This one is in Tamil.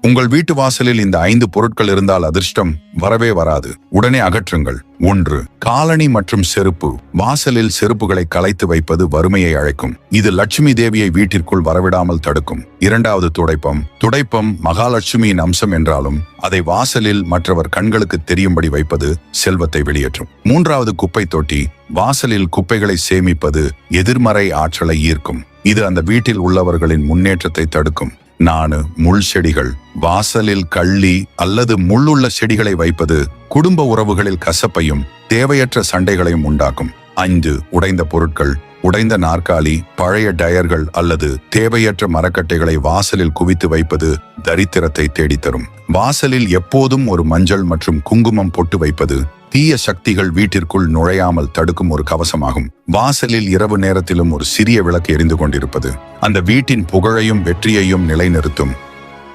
உங்கள் வீட்டு வாசலில் இந்த 5 பொருட்கள் இருந்தால் அதிர்ஷ்டம் வரவே வராது. உடனே அகற்றுங்கள். 1. காலணி மற்றும் செருப்பு. வாசலில் செருப்புகளை களைத்து வைப்பது வறுமையை அழைக்கும். இது லட்சுமி தேவியை வீட்டிற்குள் வரவிடாமல் தடுக்கும். 2. துடைப்பம். துடைப்பம் மகாலட்சுமியின் அம்சம் என்றாலும் அதை வாசலில் மற்றவர் கண்களுக்கு தெரியும்படி வைப்பது செல்வத்தை வெளியேற்றும். 3. குப்பை தொட்டி. வாசலில் குப்பைகளை சேமிப்பது எதிர்மறை ஆற்றலை ஈர்க்கும். இது அந்த வீட்டில் உள்ளவர்களின் முன்னேற்றத்தை தடுக்கும். 4. முள் செடிகள். வாசலில் கள்ளி அல்லது முள்ளுள்ள செடிகளை வைப்பது குடும்ப உறவுகளில் கசப்பையும் தேவையற்ற சண்டைகளையும் உண்டாக்கும். 5. உடைந்த பொருட்கள். உடைந்த நாற்காலி, பழைய டயர்கள் அல்லது தேவையற்ற மரக்கட்டைகளை வாசலில் குவித்து வைப்பது தரித்திரத்தை தேடித்தரும். வாசலில் எப்போதும் ஒரு மஞ்சள் மற்றும் குங்குமம் பொட்டு வைப்பது தீய சக்திகள் வீட்டிற்குள் நுழையாமல் தடுக்கும் ஒரு கவசமாகும். வாசலில் இரவு நேரத்திலும் ஒரு சிறிய விளக்கு எரிந்து கொண்டிருப்பது அந்த வீட்டின் புகழையும் வெற்றியையும் நிலைநிறுத்தும்.